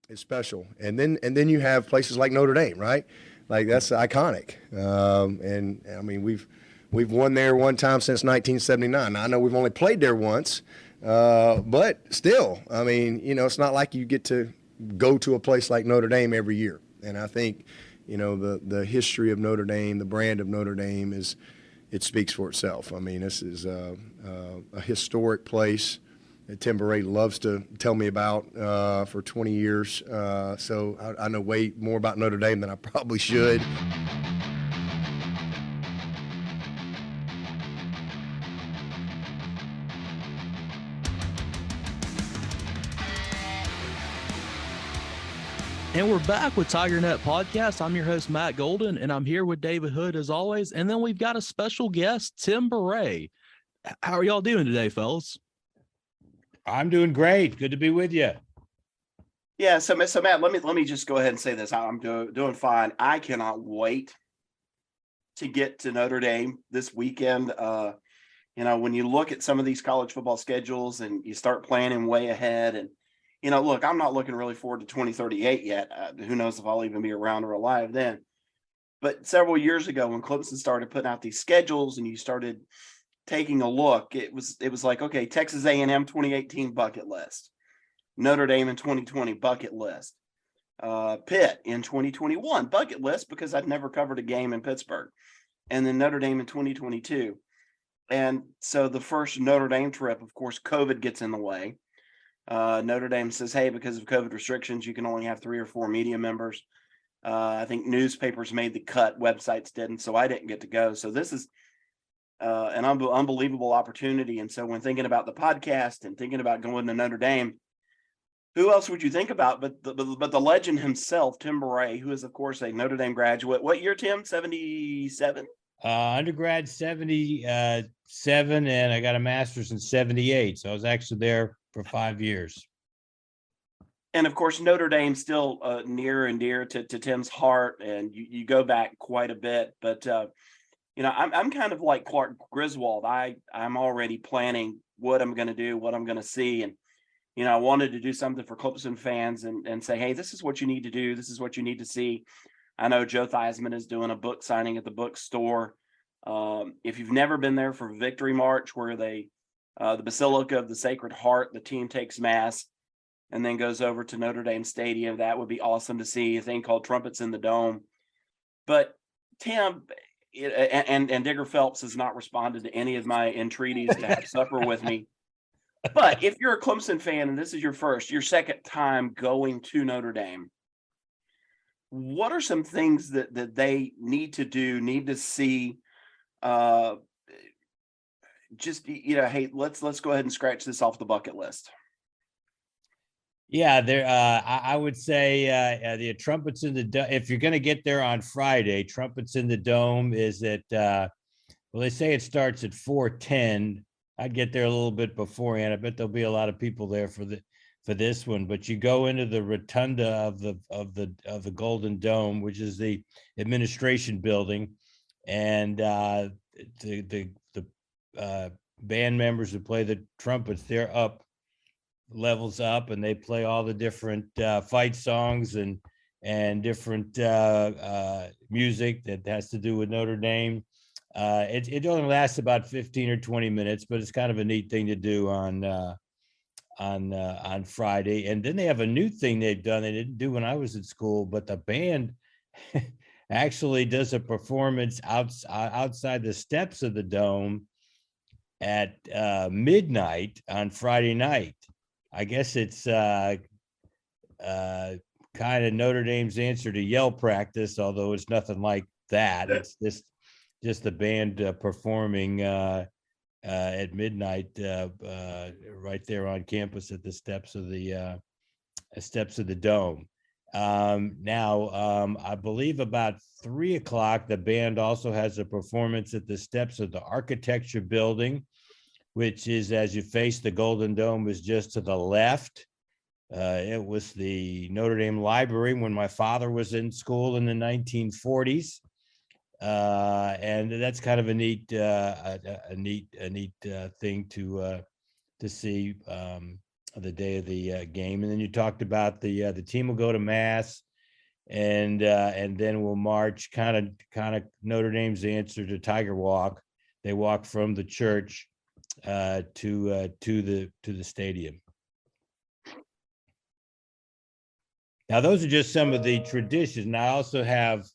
is special. And then you have places like Notre Dame, right? Like that's iconic. And I mean we've won there one time since 1979. Now, I know we've only played there once, but still, I mean, it's not like you get to go to a place like Notre Dame every year. And I think, the history of Notre Dame, the brand of Notre Dame it speaks for itself. I mean, this is a historic place that Tim Bourret loves to tell me about for 20 years. So I know way more about Notre Dame than I probably should. And we're back with TigerNet Podcast. I'm your host, Matt Golden, and I'm here with David Hood as always. And then we've got a special guest, Tim Bourret. How are y'all doing today, fellas? I'm doing great. Good to be with you. Yeah, so Matt, let me just go ahead and say this. I'm doing fine. I cannot wait to get to Notre Dame this weekend. When you look at some of these college football schedules and you start planning way ahead, and look, I'm not looking really forward to 2038 yet. Who knows if I'll even be around or alive then. But several years ago, when Clemson started putting out these schedules and you started taking a look, it was like, okay, Texas A&M 2018 bucket list, Notre Dame in 2020 bucket list, Pitt in 2021 bucket list because I'd never covered a game in Pittsburgh, and then Notre Dame in 2022. And so the first Notre Dame trip, of course, COVID gets in the way. Notre Dame says, hey, because of COVID restrictions, you can only have 3 or 4 media members. I think newspapers made the cut, websites didn't, so I didn't get to go. So this is an unbelievable opportunity. And so when thinking about the podcast and thinking about going to Notre Dame, who else would you think about but the legend himself, Tim Bourret, who is, of course, a Notre Dame graduate. What year, Tim? 77? Undergrad 77, and I got a master's in 78. So I was actually there for 5 years. And of course, Notre Dame still near and dear to Tim's heart, and you go back quite a bit. But I'm kind of like Clark Griswold. I'm already planning what I'm going to do, what I'm going to see, and I wanted to do something for Clemson fans and say, hey, this is what you need to do, this is what you need to see. I know Joe Theismann is doing a book signing at the bookstore. If you've never been there for Victory March, where the Basilica of the Sacred Heart, the team takes mass and then goes over to Notre Dame Stadium, that would be awesome to see. A thing called Trumpets in the Dome. But Tim and Digger Phelps has not responded to any of my entreaties to have supper with me. But if you're a Clemson fan and this is your second time going to Notre Dame, what are some things that they need to do, need to see? Hey, let's go ahead and scratch this off the bucket list. Yeah, there. I would say the Trumpets in the Dome. If you're going to get there on Friday, Trumpets in the Dome is at. Well, they say it starts at 4:10. I'd get there a little bit beforehand. I bet there'll be a lot of people there for this one. But you go into the rotunda of the Golden Dome, which is the administration building, and the band members who play the trumpets, they're up levels up, and they play all the different fight songs and different music that has to do with Notre Dame. It only lasts about 15 or 20 minutes, but it's kind of a neat thing to do on Friday. And then they have a new thing they've done they didn't do when I was at school, but the band actually does a performance outside the steps of the dome at midnight on Friday night. I guess it's kind of Notre Dame's answer to yell practice, although it's nothing like that. It's just the band performing at midnight right there on campus at the steps of the dome. Now, I believe about 3:00, the band also has a performance at the steps of the architecture building, which is, as you face the Golden Dome, is just to the left. It was the Notre Dame Library when my father was in school in the 1940s. And that's kind of a neat, thing to see. the day of the game. And then you talked about the team will go to mass, and then we'll march, kind of Notre Dame's answer to Tiger Walk. They walk from the church to the stadium. Now, those are just some of the traditions. And I also have,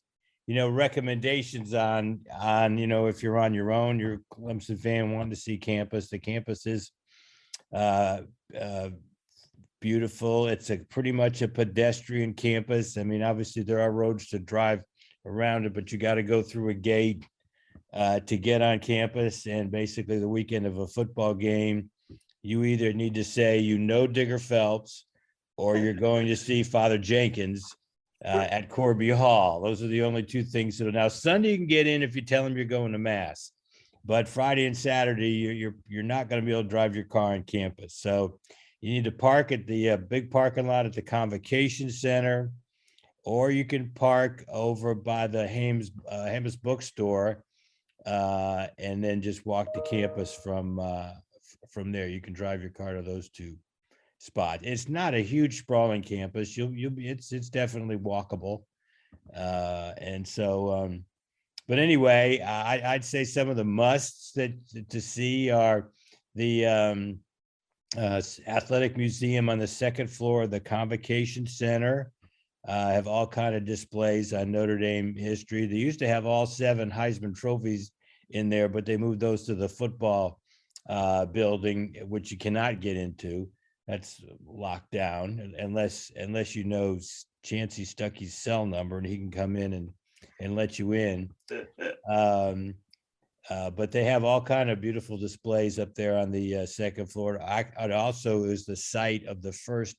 recommendations on, if you're on your own, you're a Clemson fan wanting to see campus. The campus is beautiful. It's pretty much a pedestrian campus. I mean, obviously there are roads to drive around it, but you got to go through a gate to get on campus. And basically the weekend of a football game, you either need to say, Digger Phelps, or you're going to see Father Jenkins at Corby Hall. Those are the only two things. So now Sunday you can get in if you tell them you're going to mass, but Friday and Saturday you're not going to be able to drive your car on campus. So you need to park at the big parking lot at the Convocation Center, or you can park over by the Hames bookstore, and then just walk to campus from there. You can drive your car to those two spots. It's not a huge sprawling campus. It's definitely walkable. And so, but anyway, I'd say some of the musts to see are the Athletic Museum on the second floor of the Convocation Center. Have all kind of displays on Notre Dame history. They used to have all 7 Heisman trophies in there, but they moved those to the football building, which you cannot get into. That's locked down unless you know Chancey Stuckey's cell number and he can come in and let you in. But they have all kind of beautiful displays up there on the second floor. It also is the site of the first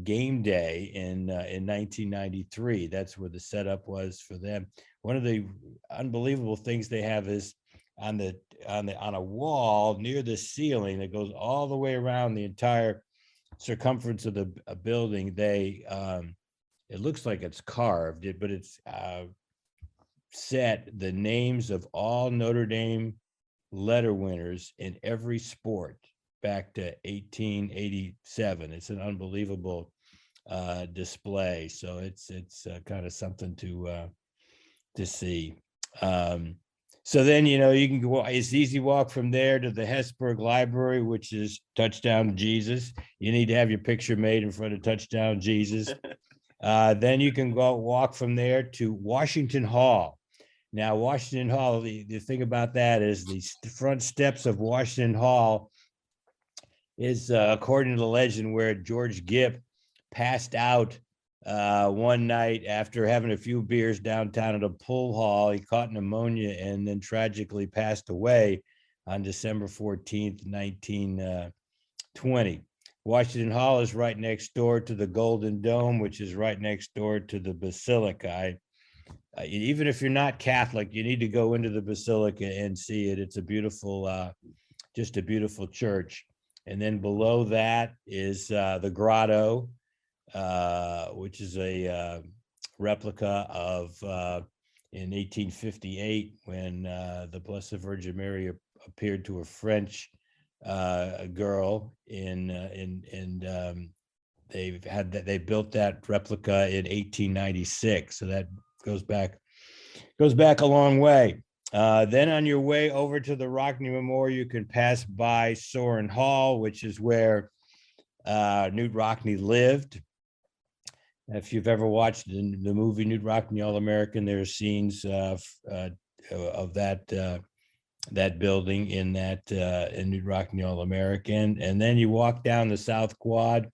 game day in 1993. That's where the setup was for them. One of the unbelievable things they have is on a wall near the ceiling that goes all the way around the entire circumference of the building. They it looks like it's carved, but it's set the names of all Notre Dame letter winners in every sport back to 1887. It's an unbelievable display. So it's kind of something to see. So then, you can go, it's easy walk from there to the Hesburgh Library, which is Touchdown Jesus. You need to have your picture made in front of Touchdown Jesus. Then you can go walk from there to Washington Hall. Now, Washington Hall, the thing about that is the front steps of Washington Hall is, according to the legend, where George Gipp passed out one night after having a few beers downtown at a pool hall. He caught pneumonia and then tragically passed away on December 14th, 1920. Washington Hall is right next door to the Golden Dome, which is right next door to the Basilica. Even if you're not Catholic, you need to go into the Basilica and see it. It's a beautiful, just a beautiful church. And then below that is the Grotto, which is a replica of in 1858 when the Blessed Virgin Mary appeared to a French girl they built that replica in 1896. So that goes back a long way. Then on your way over to the Rockne Memorial, you can pass by Soren Hall, which is where Knute Rockne lived. If you've ever watched the movie Knute Rockne All-American, there are scenes of that building in Knute Rockne All-American. And then you walk down the South Quad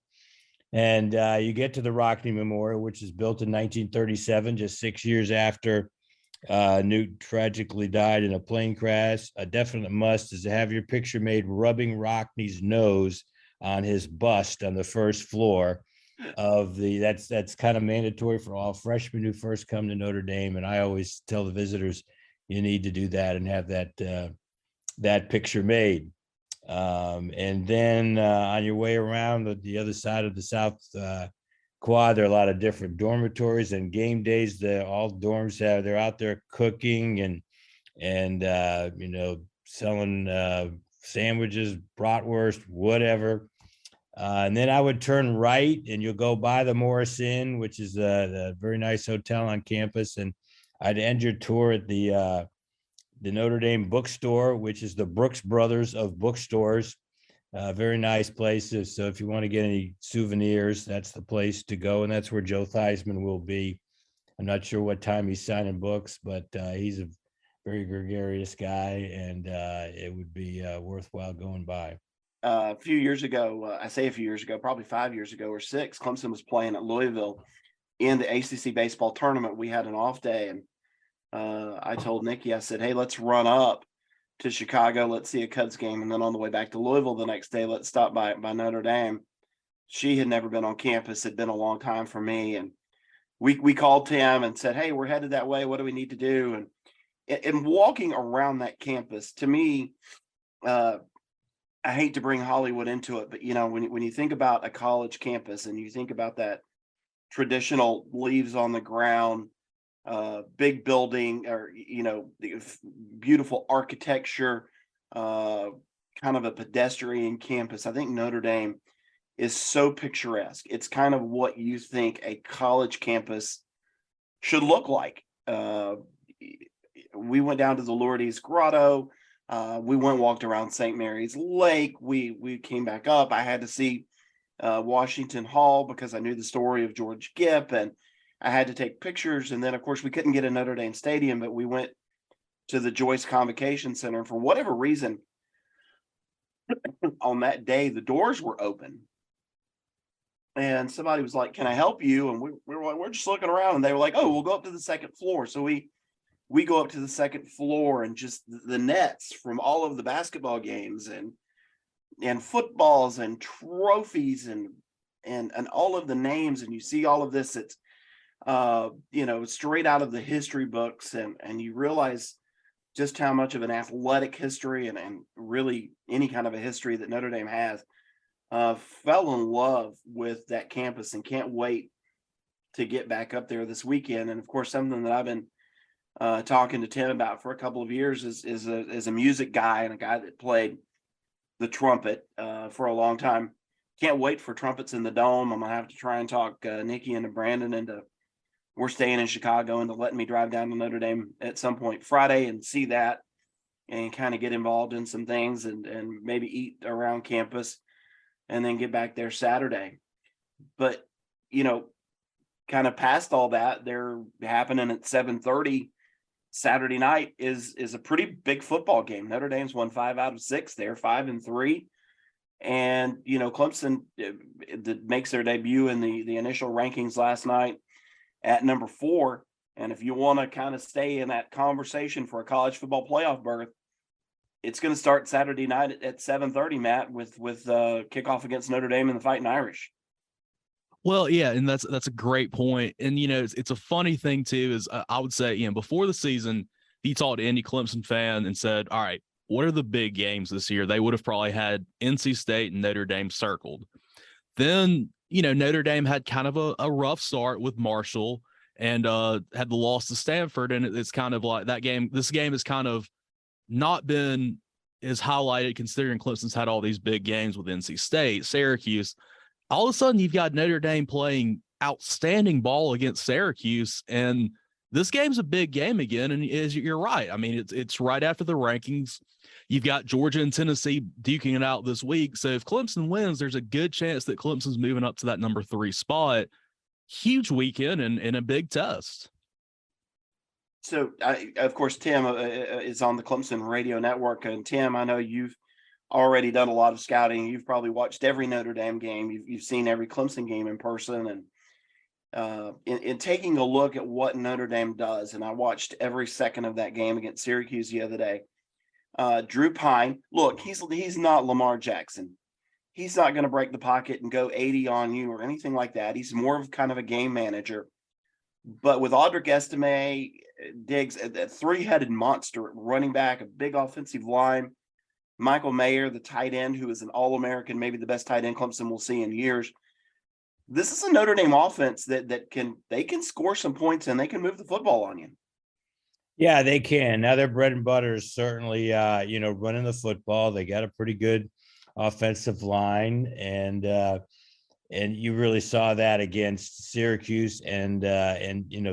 and you get to the Rockne Memorial, which is built in 1937, just 6 years after Knute tragically died in a plane crash. A definite must is to have your picture made rubbing Rockne's nose on his bust on the first floor of that's kind of mandatory for all freshmen who first come to Notre Dame. And I always tell the visitors, you need to do that and have that picture made. And then on your way around the other side of the South Quad, there are a lot of different dormitories and game days that all dorms have. They're out there cooking and selling sandwiches, bratwurst, whatever. And then I would turn right and you'll go by the Morris Inn, which is the very nice hotel on campus. And I'd end your tour at the Notre Dame bookstore, which is the Brooks Brothers of bookstores. Very nice places. So if you want to get any souvenirs, that's the place to go. And that's where Joe Theismann will be. I'm not sure what time he's signing books, but he's a very gregarious guy, and it would be worthwhile going by. A few years ago, I say a few years ago, probably 5 years ago or 6, Clemson was playing at Louisville in the ACC baseball tournament. We had an off day, and I told Nikki, I said, hey, let's run up to Chicago. Let's see a Cubs game. And then on the way back to Louisville the next day, let's stop by Notre Dame. She had never been on campus. Had been a long time for me. And we called Tim and said, hey, we're headed that way. What do we need to do? And walking around that campus, to me, I hate to bring Hollywood into it, but when you think about a college campus and you think about that traditional leaves on the ground, big building, or the beautiful architecture, kind of a pedestrian campus, I think Notre Dame is so picturesque. It's kind of what you think a college campus should look like. We went down to the Lourdes Grotto. We went and walked around St. Mary's Lake. We came back up. I had to see Washington Hall because I knew the story of George Gipp, and I had to take pictures. And then, of course, we couldn't get a Notre Dame stadium, but we went to the Joyce Convocation Center. For whatever reason, on that day, the doors were open. And somebody was like, can I help you? And we're just looking around, and they were like, oh, we'll go up to the second floor. So we go up to the second floor, and just the nets from all of the basketball games and footballs and trophies and all of the names. And you see all of this. It's, straight out of the history books. And you realize just how much of an athletic history and really any kind of a history that Notre Dame has. Fell in love with that campus and can't wait to get back up there this weekend. And of course, something that I've been talking to Tim about for a couple of years is a music guy and a guy that played the trumpet for a long time. Can't wait for Trumpets in the Dome. I'm gonna have to try and talk Nikki into Brandon into we're staying in Chicago and to letting me drive down to Notre Dame at some point Friday and see that and kind of get involved in some things and maybe eat around campus and then get back there Saturday. But kind of past all that, they're happening at 7:30 Saturday night is a pretty big football game. Notre Dame's won 5 out of 6. They're 5-3. And, Clemson makes their debut in the initial rankings last night at number 4. And if you want to kind of stay in that conversation for a college football playoff berth, it's going to start Saturday night at 7:30, Matt, with kickoff against Notre Dame and the Fighting Irish. Well, yeah, and that's a great point. And it's a funny thing too. Is I would say, before the season, if you talked to any Clemson fan and said, "All right, what are the big games this year?" They would have probably had NC State and Notre Dame circled. Then Notre Dame had kind of a rough start with Marshall and had the loss to Stanford, and it's kind of like that game. This game has kind of not been as highlighted considering Clemson's had all these big games with NC State, Syracuse. All of a sudden, you've got Notre Dame playing outstanding ball against Syracuse, and this game's a big game again. And you're right. I mean, it's right after the rankings. You've got Georgia and Tennessee duking it out this week. So if Clemson wins, there's a good chance that Clemson's moving up to that number 3 spot. Huge weekend and a big test. So, of course, Tim is on the Clemson radio network. And Tim, I know you've already done a lot of scouting. You've probably watched every Notre Dame game. You've seen every Clemson game in person. And in taking a look at what Notre Dame does, and I watched every second of that game against Syracuse the other day. Drew Pine, look, he's not Lamar Jackson. He's not going to break the pocket and go 80 on you or anything like that. He's more of kind of a game manager. But with Audric Estime, Diggs, a 3-headed monster running back, a big offensive line, Michael Mayer, the tight end, who is an All-American, maybe the best tight end Clemson will see in years. This is a Notre Dame offense that can score some points and they can move the football on you. Yeah, they can. Now their bread and butter is certainly, running the football. They got a pretty good offensive line, and you really saw that against Syracuse and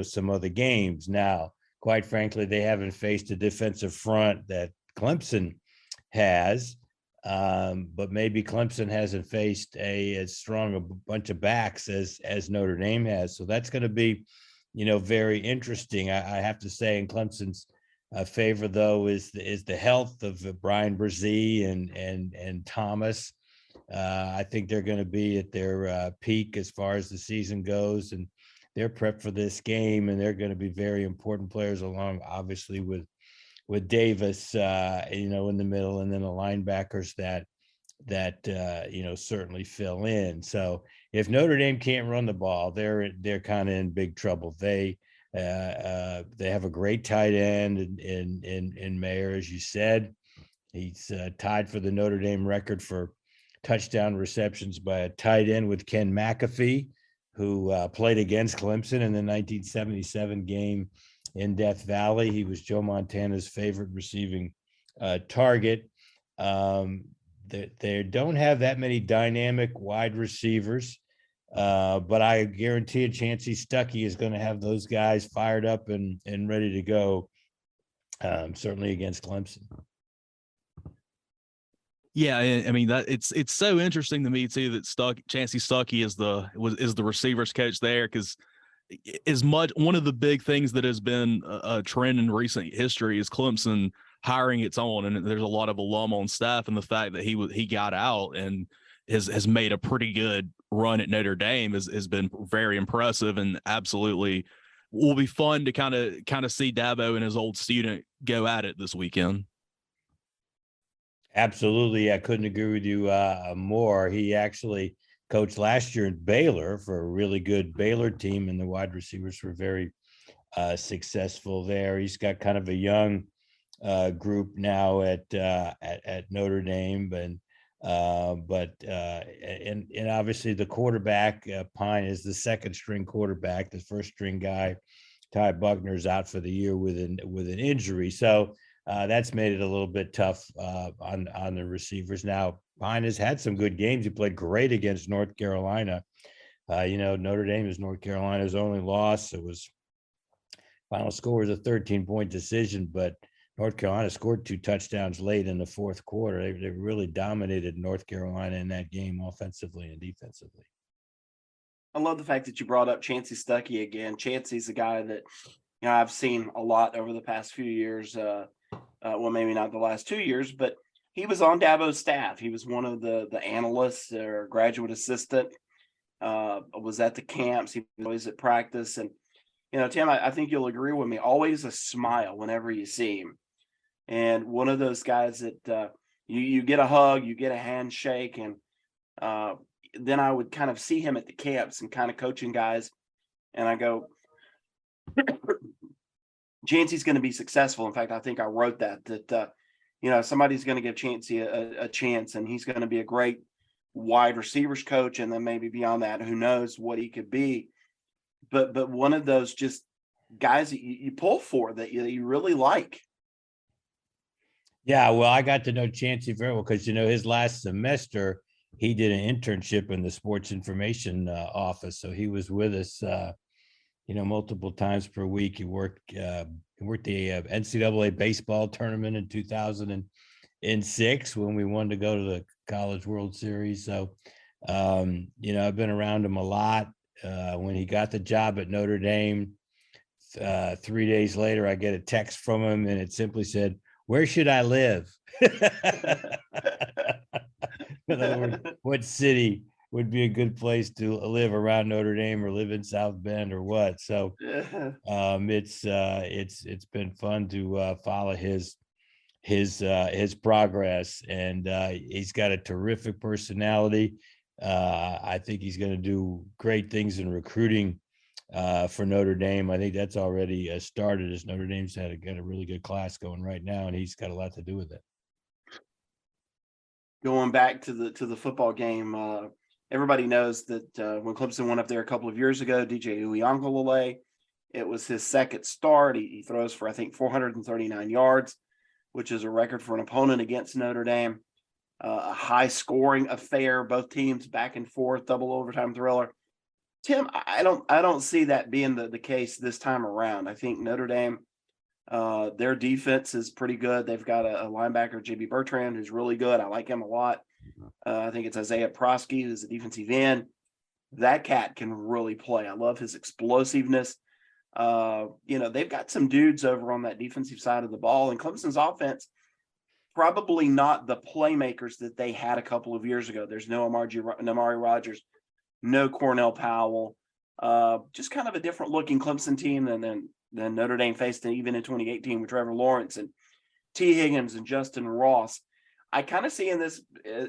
some other games. Now, quite frankly, they haven't faced a defensive front that Clemson has, but maybe Clemson hasn't faced as strong a bunch of backs as Notre Dame has. So that's going to be, very interesting. I have to say, in Clemson's favor, though, is the health of Brian Brzee and Thomas. I think they're going to be at their peak as far as the season goes, and they're prepped for this game, and they're going to be very important players, along obviously with Davis, in the middle, and then the linebackers that certainly fill in. So if Notre Dame can't run the ball, they're kind of in big trouble. They have a great tight end in Mayer, as you said. He's tied for the Notre Dame record for touchdown receptions by a tight end with Ken McAfee, who played against Clemson in the 1977 game in Death Valley. He was Joe Montana's favorite receiving target. They don't have that many dynamic wide receivers, but I guarantee you Chancey Stuckey is going to have those guys fired up and ready to go, certainly against Clemson. Yeah, I mean that it's so interesting to me too that Chancey Stuckey is the receivers coach there, because as much one of the big things that has been a trend in recent history is Clemson hiring its own, and there's a lot of alum on staff, and the fact that he got out and has made a pretty good run at Notre Dame has been very impressive, and absolutely will be fun to kind of see Dabo and his old student go at it this weekend. Absolutely. I couldn't agree with you more. He actually coached last year at Baylor for a really good Baylor team, and the wide receivers were very successful there. He's got kind of a young group now at Notre Dame, and obviously the quarterback Pine is the second string quarterback. The first string guy, Ty Buckner, is out for the year with an injury. So that's made it a little bit tough on the receivers. Now, Pine has had some good games. He played great against North Carolina. Notre Dame is North Carolina's only loss. It was final score was a 13-point decision, but North Carolina scored 2 touchdowns late in the fourth quarter. They really dominated North Carolina in that game, offensively and defensively. I love the fact that you brought up Chancey Stuckey again. Chancey's a guy that I've seen a lot over the past few years. Well, maybe not the last 2 years, but he was on Dabo's staff. He was one of the analysts or graduate assistant. Was at the camps. He was always at practice, and Tim, I think you'll agree with me. Always a smile whenever you see him, and one of those guys that you get a hug, you get a handshake, and then I would kind of see him at the camps and kind of coaching guys, and I go, Chancey's going to be successful. In fact, I think I wrote that somebody's going to give Chancey a chance, and he's going to be a great wide receivers coach, and then maybe beyond that, who knows what he could be. But one of those just guys that you pull for, that you really like. Yeah, well, I got to know Chancey very well because his last semester he did an internship in the sports information office, so he was with us multiple times per week. He worked the NCAA baseball tournament in 2006 when we wanted to go to the College World Series. So, I've been around him a lot. When he got the job at Notre Dame, 3 days later, I get a text from him, and it simply said, "Where should I live?" In other words, what city would be a good place to live around Notre Dame, or live in South Bend, or what? So it's been fun to follow his progress, and he's got a terrific personality. I think he's going to do great things in recruiting for Notre Dame. I think that's already started, as Notre Dame's got a really good class going right now, and he's got a lot to do with it. Going back to the football game, everybody knows that when Clemson went up there a couple of years ago, DJ Uiagalelei, it was his second start. He throws for, I think, 439 yards, which is a record for an opponent against Notre Dame. a high scoring affair, both teams back and forth, double overtime thriller. Tim, I don't see that being the case this time around. I think Notre Dame, their defense is pretty good. They've got a linebacker, JB Bertrand, who's really good. I like him a lot. I think it's Isaiah Prosky, who's a defensive end. That cat can really play. I love his explosiveness. They've got some dudes over on that defensive side of the ball, and Clemson's offense, probably not the playmakers that they had a couple of years ago. There's no Amari Rogers, no Cornell Powell, just kind of a different looking Clemson team than Notre Dame faced even in 2018 with Trevor Lawrence and T. Higgins and Justin Ross. I kind of see in this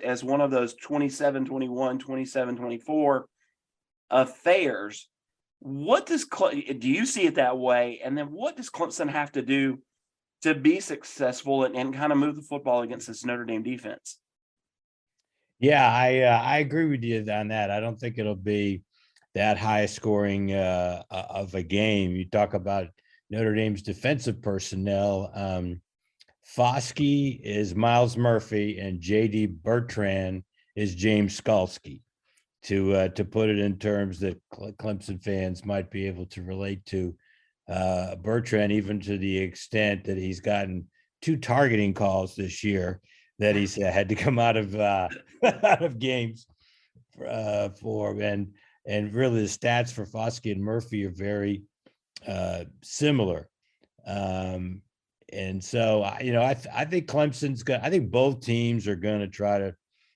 as one of those 27-21, 27-24 affairs. What do you see it that way? And then what does Clemson have to do to be successful and kind of move the football against this Notre Dame defense? Yeah, I agree with you on that. I don't think it'll be that high scoring of a game. You talk about Notre Dame's defensive personnel. Foskey is Miles Murphy and J.D. Bertrand is James Skalski. To put it in terms that Clemson fans might be able to relate to, Bertrand, even to the extent that he's gotten 2 targeting calls this year that he's had to come out of out of games for, and really the stats for Foskey and Murphy are very similar. And so, I think I think both teams are going to try to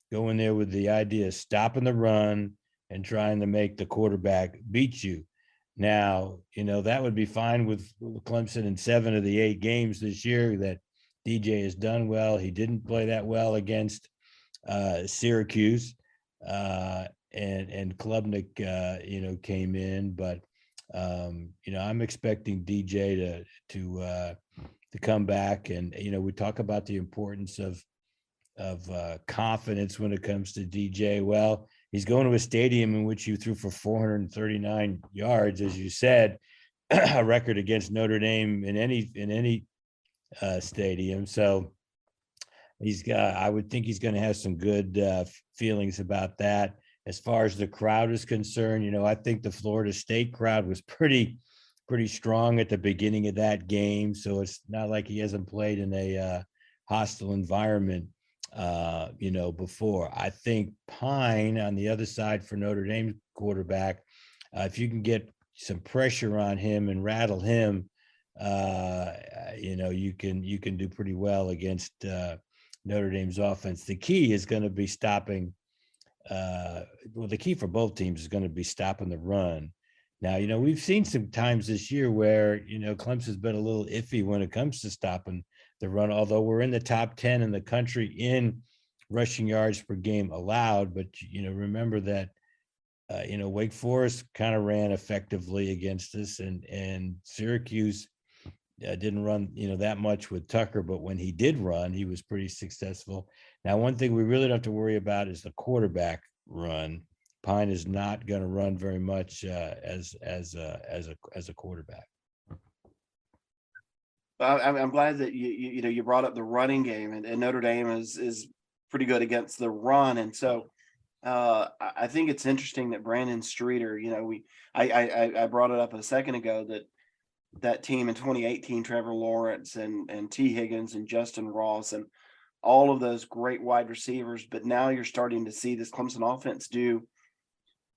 go in there with the idea of stopping the run and trying to make the quarterback beat you. Now, that would be fine with Clemson in 7 of the 8 games this year that DJ has done well. He didn't play that well against Syracuse, and Klubnik, came in, but I'm expecting DJ to come back, and we talk about the importance of confidence when it comes to DJ. Well, he's going to a stadium in which you threw for 439 yards, as you said, a record against Notre Dame in any stadium. So I would think he's going to have some good feelings about that. As far as the crowd is concerned, I think the Florida State crowd was pretty strong at the beginning of that game. So it's not like he hasn't played in a hostile environment, before. I think Pine on the other side for Notre Dame quarterback, if you can get some pressure on him and rattle him, you can do pretty well against Notre Dame's offense. The key is going to be stopping. The key for both teams is going to be stopping the run. Now, we've seen some times this year where, Clemson's been a little iffy when it comes to stopping the run, although we're in the top 10 in the country in rushing yards per game allowed. But, remember that, Wake Forest kind of ran effectively against us, and Syracuse didn't run, that much with Tucker. But when he did run, he was pretty successful. Now, one thing we really don't have to worry about is the quarterback run. Pine is not going to run very much as a quarterback. I'm glad that you brought up the running game, and Notre Dame is pretty good against the run, and so I think it's interesting that Brandon Streeter. I brought it up a second ago that team in 2018, Trevor Lawrence and T. Higgins and Justin Ross and all of those great wide receivers, but now you're starting to see this Clemson offense do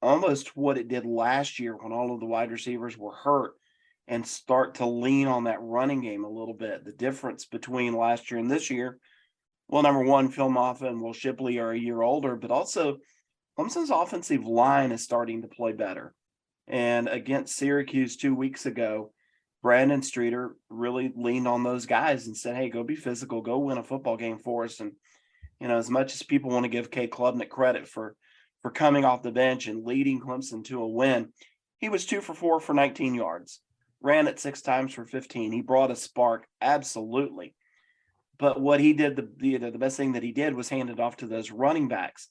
almost what it did last year when all of the wide receivers were hurt, and start to lean on that running game a little bit. The difference between last year and this year, well, number one, Phil Maffa and Will Shipley are a year older, but also Clemson's offensive line is starting to play better. And against Syracuse 2 weeks ago, Brandon Streeter really leaned on those guys and said, hey, go be physical, go win a football game for us. And, as much as people want to give K. Klubnik credit for coming off the bench and leading Clemson to a win, he was 2 for 4 for 19 yards, ran it 6 times for 15. He brought a spark, absolutely. But what he did, the best thing that he did was hand it off to those running backs.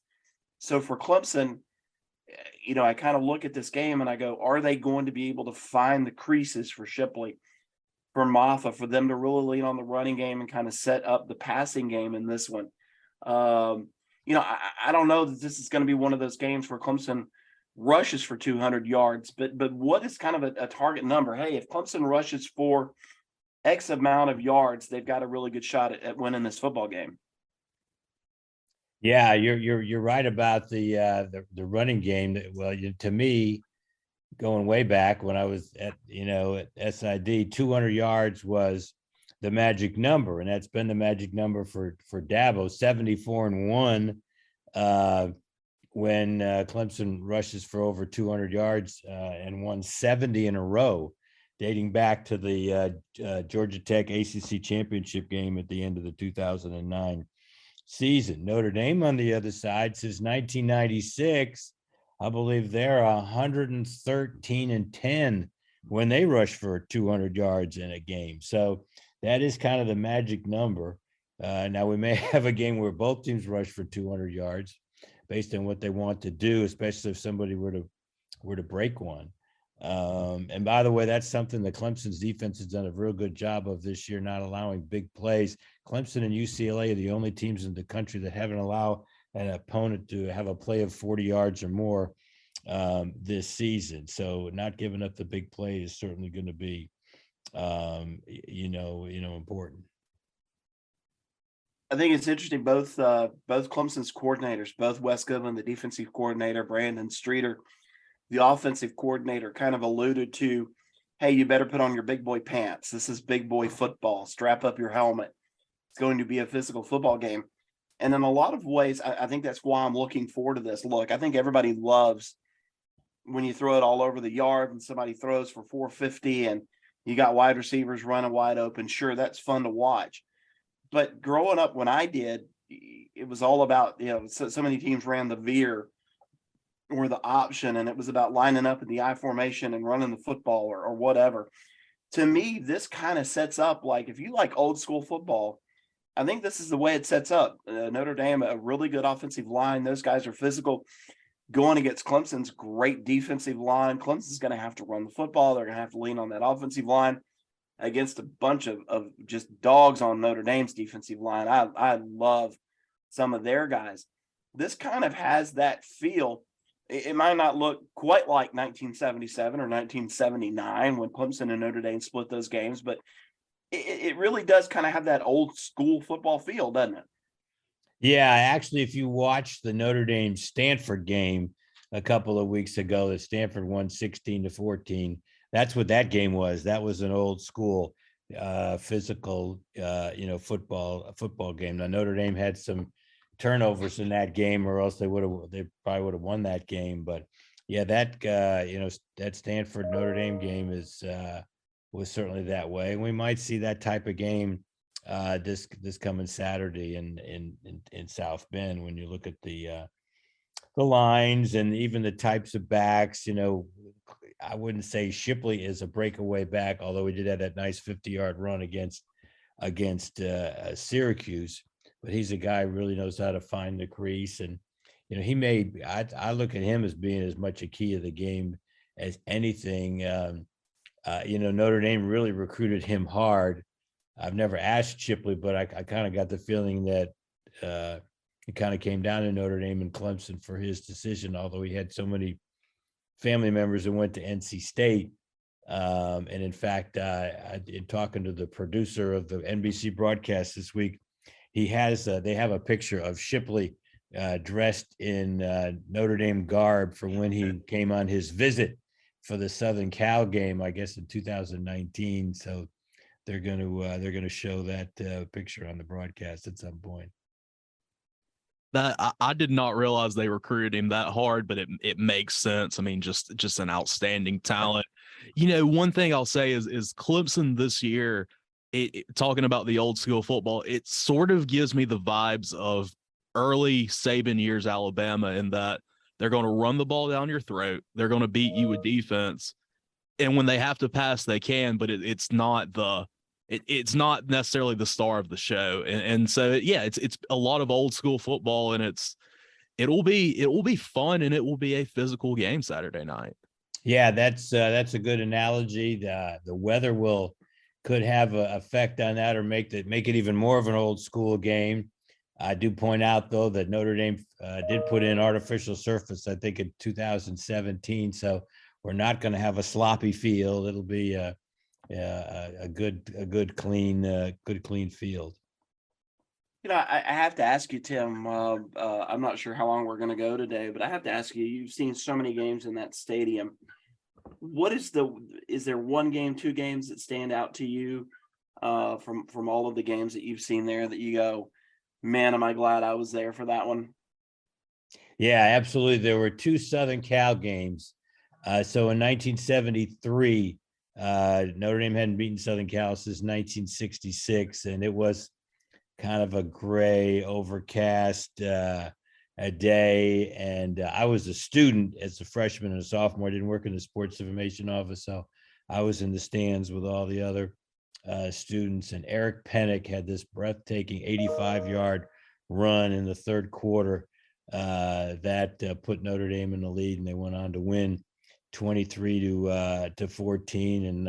So for Clemson, I kind of look at this game and I go, are they going to be able to find the creases for Shipley, for Maffa, for them to really lean on the running game and kind of set up the passing game in this one? I don't know that this is going to be one of those games where Clemson rushes for 200 yards, but what is kind of a target number? Hey, if Clemson rushes for X amount of yards, they've got a really good shot at winning this football game. Yeah, you're right about the running game. Well, to me, going way back when I was at SID, 200 yards was the magic number, and that's been the magic number for Dabo, 74-1 when Clemson rushes for over 200 yards and won 70 in a row, dating back to the Georgia Tech ACC championship game at the end of the 2009 season. Notre Dame on the other side, since 1996, I believe they're 113-10 when they rush for 200 yards in a game. So that is kind of the magic number. Now we may have a game where both teams rush for 200 yards based on what they want to do, especially if somebody were to break one. And by the way, that's something that Clemson's defense has done a real good job of this year, not allowing big plays. Clemson and UCLA are the only teams in the country that haven't allowed an opponent to have a play of 40 yards or more this season. So not giving up the big play is certainly going to be, important. I think it's interesting. Both Clemson's coordinators, both Wes Goodwin, the defensive coordinator, Brandon Streeter, the offensive coordinator, kind of alluded to, hey, you better put on your big boy pants. This is big boy football. Strap up your helmet. It's going to be a physical football game. And in a lot of ways, I think that's why I'm looking forward to this. Look, I think everybody loves when you throw it all over the yard and somebody throws for 450 and you got wide receivers running wide open. Sure, that's fun to watch. But growing up when I did, it was all about, so many teams ran the veer or the option, and it was about lining up in the I formation and running the football or whatever. To me, this kind of sets up, like, if you like old school football, I think this is the way it sets up. Notre Dame, a really good offensive line. Those guys are physical. Going against Clemson's great defensive line. Clemson's going to have to run the football. They're going to have to lean on that offensive line against a bunch of just dogs on Notre Dame's defensive line. I love some of their guys. This kind of has that feel. It might not look quite like 1977 or 1979 when Clemson and Notre Dame split those games, but it really does kind of have that old school football feel, doesn't it? Yeah, actually, if you watch the Notre Dame Stanford game a couple of weeks ago, that Stanford won 16-14. That's what that game was. That was an old school physical, football game. Now Notre Dame had some turnovers in that game, or else they probably would have won that game. But yeah, that Stanford Notre Dame game was certainly that way. And we might see that type of game this coming Saturday in South Bend. When you look at the lines and even the types of backs, I wouldn't say Shipley is a breakaway back, although he did have that nice 50-yard run against Syracuse. But he's a guy who really knows how to find the crease. And, I look at him as being as much a key of the game as anything. Notre Dame really recruited him hard. I've never asked Shipley, but I kind of got the feeling that it kind of came down to Notre Dame and Clemson for his decision, although he had so many family members that went to NC State. And in fact, in talking to the producer of the NBC broadcast this week, they have a picture of Shipley dressed in Notre Dame garb from when he came on his visit for the Southern Cal game, I guess in 2019. So they're going to show that picture on the broadcast at some point. That I did not realize they recruited him that hard, but it makes sense. I mean, just an outstanding talent. One thing I'll say is Clemson this year, talking about the old school football, it sort of gives me the vibes of early Saban years Alabama, in that they're going to run the ball down your throat. They're going to beat you with defense. And when they have to pass, they can, but it's not necessarily the star of the show. And so, yeah, it's a lot of old school football, and it will be fun, and it will be a physical game Saturday night. Yeah, that's a good analogy. The weather could have an effect on that, or make it even more of an old school game. I do point out, though, that Notre Dame did put in artificial surface, I think, in 2017. So we're not going to have a sloppy field. It'll be a good clean field. I have to ask you, Tim. I'm not sure how long we're going to go today, but I have to ask you. You've seen so many games in that stadium. Is there one game, two games that stand out to you from all of the games that you've seen there that you go, man, am I glad I was there for that one? Yeah, absolutely. There were two Southern Cal games. So in 1973, Notre Dame hadn't beaten Southern Cal since 1966, and it was kind of a gray, overcast a day. And I was a student as a freshman and a sophomore. I didn't work in the sports information office, so I was in the stands with all the other students. And Eric Pennick had this breathtaking 85-yard run in the third quarter that put Notre Dame in the lead, and they went on to win 23 to 14. And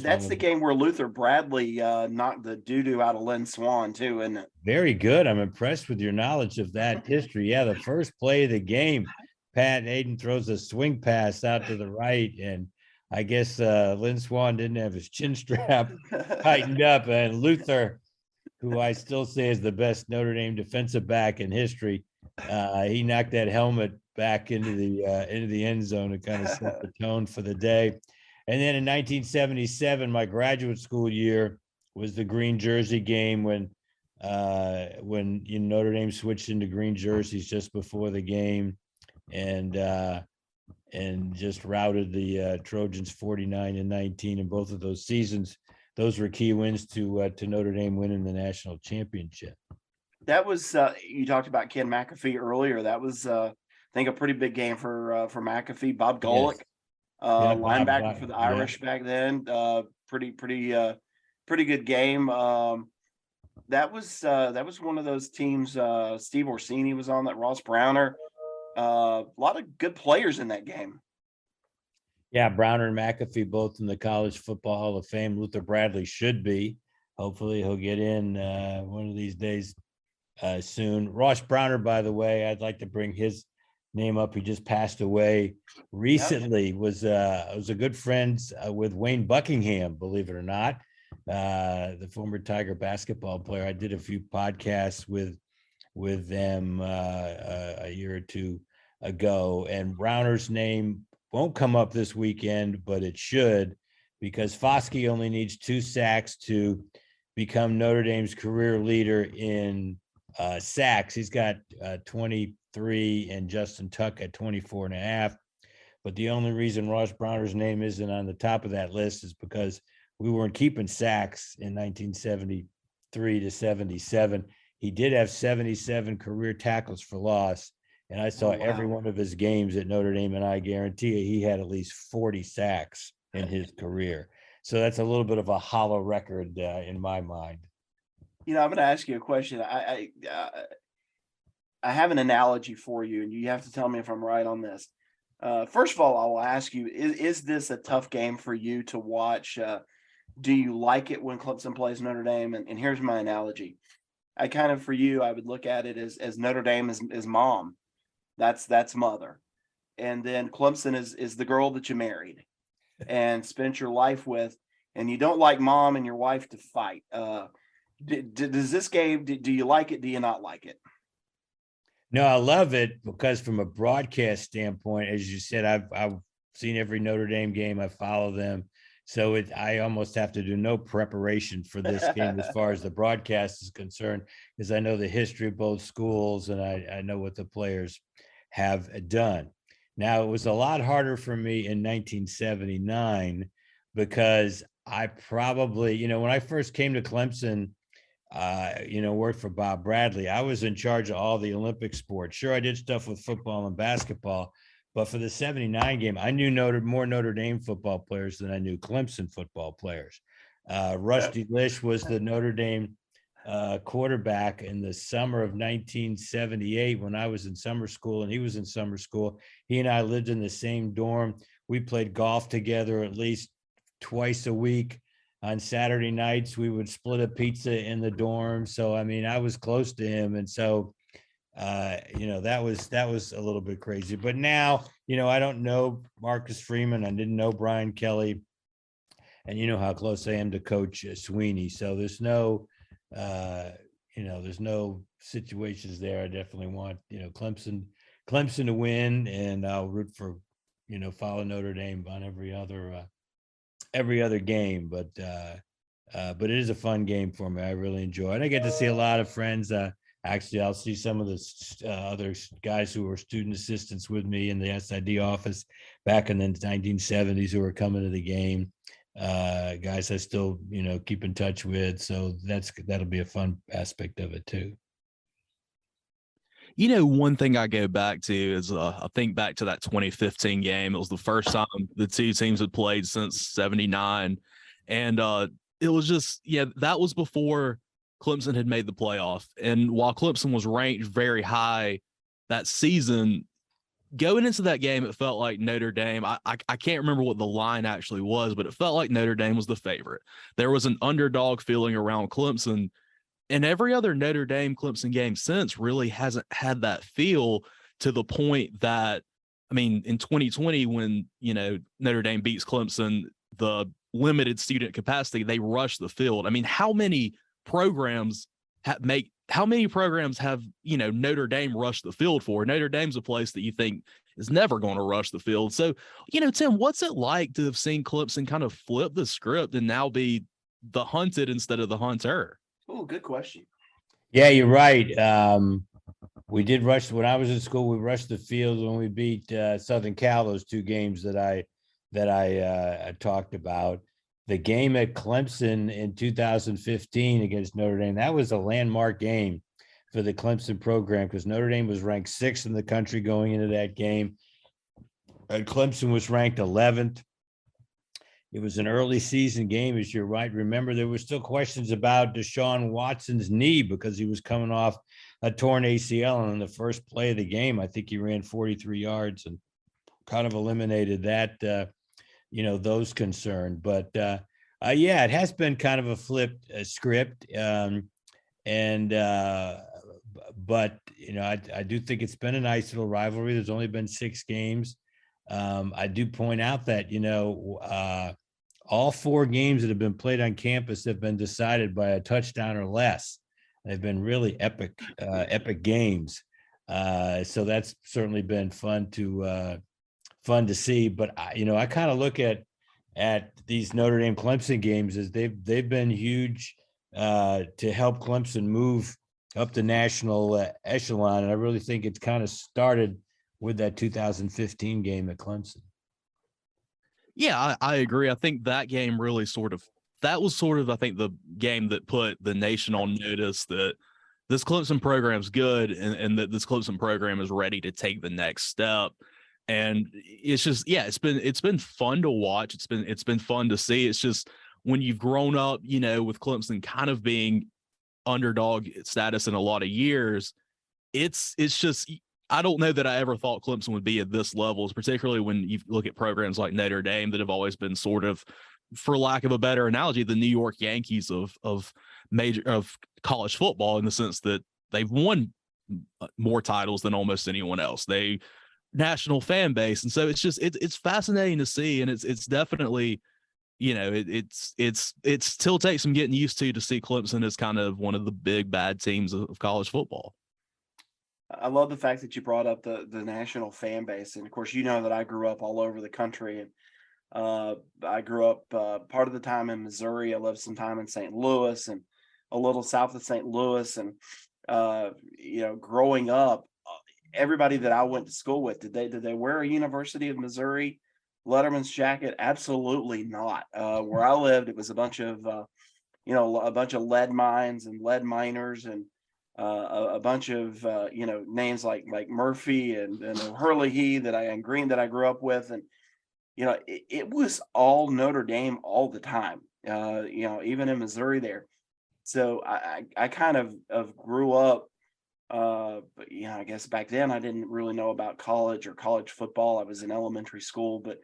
that's the game where Luther Bradley knocked the doo-doo out of Lynn Swann too, isn't it? Very good. I'm impressed with your knowledge of that history. Yeah, the first play of the game, Pat Hayden throws a swing pass out to the right, and I guess Lynn Swann didn't have his chin strap tightened up, and Luther, who I still say is the best Notre Dame defensive back in history, he knocked that helmet back into the end zone and kind of set the tone for the day. And then in 1977, my graduate school year, was the green jersey game when Notre Dame switched into green jerseys just before the game, and just routed the Trojans 49-19 in both of those seasons. Those were key wins to Notre Dame winning the national championship. That was you talked about Ken McAfee earlier. That was I think a pretty big game for McAfee. Bob Golick. Yes. Linebacker for the Irish back then. Pretty good game. That was one of those teams. Steve Orsini was on that. Ross Browner. A lot of good players in that game. Yeah, Browner and McAfee both in the College Football Hall of Fame. Luther Bradley should be. Hopefully he'll get in one of these days soon. Ross Browner, by the way, I'd like to bring his name up. He just passed away recently. Yep. Was a good friend with Wayne Buckingham, believe it or not, the former Tiger basketball player. I did a few podcasts with them a year or two ago, and Browner's name won't come up this weekend, but it should, because Foskey only needs 2 sacks to become Notre Dame's career leader in sacks. He's got 23, and Justin Tuck at 24.5. But the only reason Ross Browner's name isn't on the top of that list is because we weren't keeping sacks in 1973 to 77. He did have 77 career tackles for loss, and I saw every one of his games at Notre Dame, and I guarantee you he had at least 40 sacks in his career. So that's a little bit of a hollow record in my mind. I'm going to ask you a question. I have an analogy for you, and you have to tell me if I'm right on this. First of all, I will ask you, is this a tough game for you to watch? Do you like it when Clemson plays Notre Dame? And here's my analogy. For you, I would look at it as Notre Dame is mom. That's mother. And then Clemson is the girl that you married and spent your life with, and you don't like mom and your wife to fight. Does this game, do you like it? Do you not like it? No, I love it because from a broadcast standpoint, as you said, I've seen every Notre Dame game. I follow them. So I almost have to do no preparation for this game as far as the broadcast is concerned, because I know the history of both schools and I know what the players have done. Now, it was a lot harder for me in 1979 because I probably, when I first came to Clemson, worked for Bob Bradley, I was in charge of all the Olympic sports. Sure, I did stuff with football and basketball, but for the 79 game, I knew more Notre Dame football players than I knew Clemson football players. Rusty Lish was the Notre Dame quarterback in the summer of 1978 when I was in summer school and he was in summer school. He and I lived in the same dorm. We played golf together at least twice a week. on Saturday nights, we would split a pizza in the dorm. So, I mean, I was close to him. And so, that was a little bit crazy. But now, I don't know Marcus Freeman. I didn't know Brian Kelly. And you know how close I am to Coach Sweeney. So there's no, there's no situations there. I definitely want, Clemson to win, and I'll root for, follow Notre Dame on every other game. But it is a fun game for me. I really enjoy it. I get to see a lot of friends. Actually, I'll see some of the other guys who were student assistants with me in the SID office back in the 1970s who were coming to the game. Guys I still, keep in touch with. So that'll be a fun aspect of it too. One thing I go back to is I think back to that 2015 game. It was the first time the two teams had played since '79. And it was just, that was before Clemson had made the playoff. And while Clemson was ranked very high that season, going into that game, it felt like Notre Dame. I can't remember what the line actually was, but it felt like Notre Dame was the favorite. There was an underdog feeling around Clemson, and every other Notre Dame Clemson game since really hasn't had that feel, to the point that, I mean, in 2020, when, Notre Dame beats Clemson, the limited student capacity, they rushed the field. I mean, how many programs have Notre Dame rushed the field for? Notre Dame's a place that you think is never going to rush the field. So, Tim, what's it like to have seen Clemson kind of flip the script and now be the hunted instead of the hunter? Oh, good question. Yeah, you're right. We did rush when I was in school. We rushed the field when we beat Southern Cal, those two games that I talked about. The game at Clemson in 2015 against Notre Dame, that was a landmark game for the Clemson program, because Notre Dame was ranked 6th in the country going into that game, and Clemson was ranked 11th. It was an early season game, as you're right. Remember, there were still questions about Deshaun Watson's knee because he was coming off a torn ACL. And in the first play of the game, I think he ran 43 yards and kind of eliminated that, those concerns. But it has been kind of a flipped script. But I do think it's been a nice little rivalry. There's only been 6 games. I do point out that, all 4 games that have been played on campus have been decided by a touchdown or less. They've been really epic games. So that's certainly been fun to see. But I kind of look at these Notre Dame Clemson games as they've been huge to help Clemson move up the national echelon. And I really think it's kind of started with that 2015 game at Clemson. Yeah, I agree. I think that game really that was I think, the game that put the nation on notice that this Clemson program's good, and that this Clemson program is ready to take the next step. And it's just, it's been fun to watch. It's been fun to see. It's just, when you've grown up, with Clemson kind of being underdog status in a lot of years, it's just, I don't know that I ever thought Clemson would be at this level, particularly when you look at programs like Notre Dame that have always been sort of, for lack of a better analogy, the New York Yankees of college football, in the sense that they've won more titles than almost anyone else. They national fan base. And so it's fascinating to see. And it's definitely, it still takes some getting used to see Clemson as kind of one of the big bad teams of college football. I love the fact that you brought up the national fan base. And of course, that I grew up all over the country, and I grew up part of the time in Missouri. I lived some time in St. Louis and a little south of St. Louis. And, growing up, everybody that I went to school with, did they wear a University of Missouri Letterman's jacket? Absolutely not. Where I lived, it was a bunch of lead mines and lead miners, and a bunch of names like Murphy and Hurley and Green that I grew up with. And it was all Notre Dame all the time, even in Missouri there. So I kind of grew up, but I guess back then I didn't really know about college or college football. I was in elementary school, but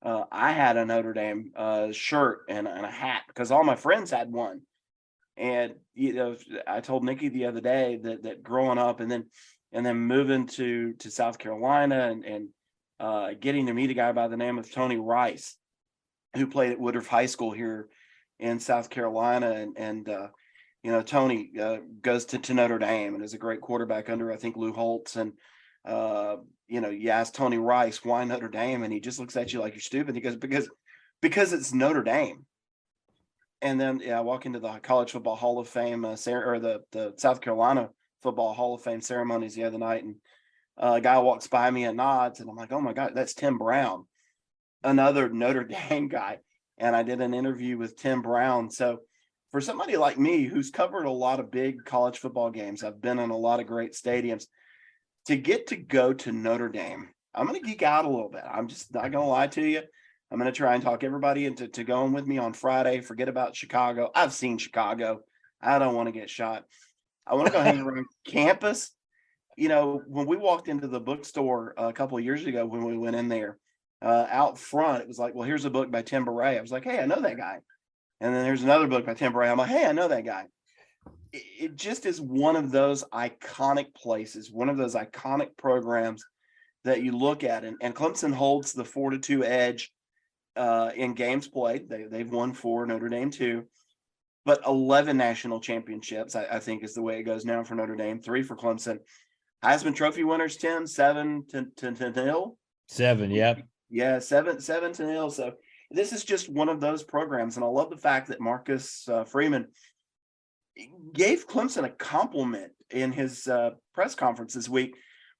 I had a Notre Dame shirt and a hat because all my friends had one. And I told Nikki the other day that growing up and then moving to South Carolina and getting to meet a guy by the name of Tony Rice, who played at Woodruff High School here in South Carolina, and Tony goes to Notre Dame and is a great quarterback under, I think, Lou Holtz. And you ask Tony Rice, why Notre Dame, and he just looks at you like you're stupid. He goes, because it's Notre Dame. And then I walk into the College Football Hall of Fame or the South Carolina Football Hall of Fame ceremonies the other night, and a guy walks by me and nods, and I'm like, oh my God, that's Tim Brown, another Notre Dame guy. And I did an interview with Tim Brown. So for somebody like me who's covered a lot of big college football games, I've been in a lot of great stadiums, to get to go to Notre Dame, I'm going to geek out a little bit. I'm just not going to lie to you. I'm going to try and talk everybody into going with me on Friday. Forget about Chicago. I've seen Chicago. I don't want to get shot. I want to go hang around campus. When we walked into the bookstore a couple of years ago, when we went in there, out front, it was like, well, here's a book by Tim Bourret. I was like, hey, I know that guy. And then there's another book by Tim Bourret. I'm like, hey, I know that guy. It just is one of those iconic places, one of those iconic programs that you look at. And Clemson holds the 4-2 edge in games played. They've won 4, Notre Dame 2, but 11 national championships, I think, is the way it goes now for Notre Dame, 3 for Clemson. Heisman Trophy winners, Tim, 7-0. 7, yep. Yeah, 7-0. So this is just one of those programs. And I love the fact that Marcus Freeman gave Clemson a compliment in his press conference this week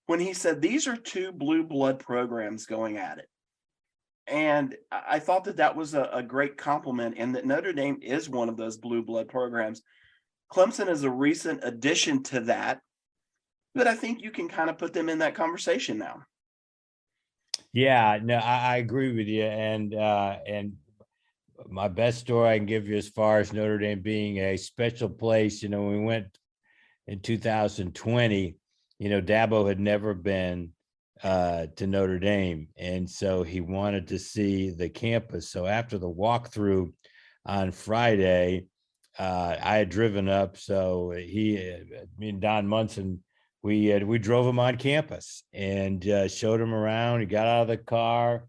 when he said, these are 2 blue blood programs going at it. And I thought that was a great compliment, and that Notre Dame is one of those blue blood programs. Clemson is a recent addition to that, but I think you can kind of put them in that conversation now. Yeah, no, I agree with you. And my best story I can give you as far as Notre Dame being a special place, when we went in 2020, Dabo had never been to Notre Dame. And so he wanted to see the campus. So after the walkthrough on Friday, I had driven up. So me and Don Munson, we drove him on campus and showed him around. He got out of the car.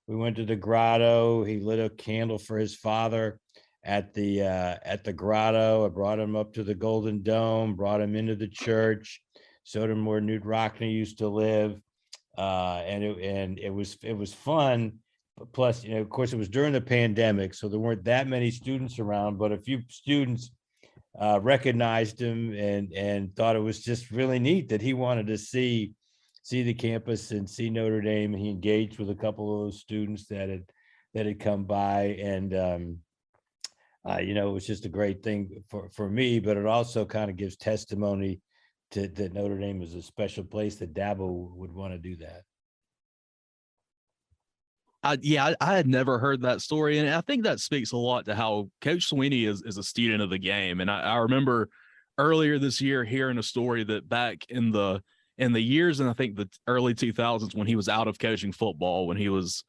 We went to the grotto. He lit a candle for his father at the grotto. I brought him up to the Golden Dome, brought him into the church, showed him where Newt Rockne used to live. And it was fun. But plus, of course, it was during the pandemic, so there weren't that many students around, but a few students recognized him and thought it was just really neat that he wanted to see the campus and see Notre Dame. And he engaged with a couple of those students that had come by, and it was just a great thing for me. But it also kind of gives testimony that Notre Dame is a special place, that Dabo would want to do that. I had never heard that story, and I think that speaks a lot to how Coach Sweeney is a student of the game. And I remember earlier this year hearing a story that back in the years, and I think the early 2000s, when he was out of coaching football, when he was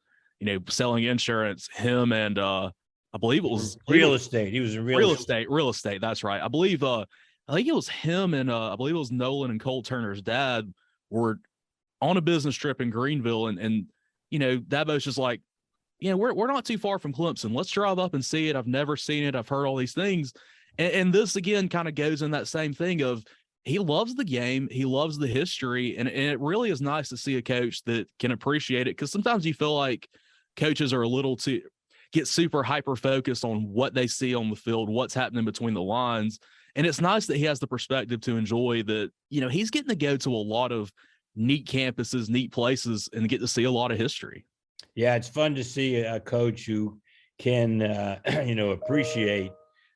selling insurance, him and I believe it was real estate. He was in real estate. That's right. I think it was him and I believe it was Nolan and Cole Turner's dad were on a business trip in Greenville, and Dabo's just like, we're not too far from Clemson. Let's drive up and see it. I've never seen it. I've heard all these things. And this again kind of goes in that same thing of, he loves the game. He loves the history. And it really is nice to see a coach that can appreciate it. Cause sometimes you feel like coaches are get super hyper focused on what they see on the field, what's happening between the lines. And it's nice that he has the perspective to enjoy that, he's getting to go to a lot of neat campuses, neat places, and get to see a lot of history. Yeah, it's fun to see a coach who can,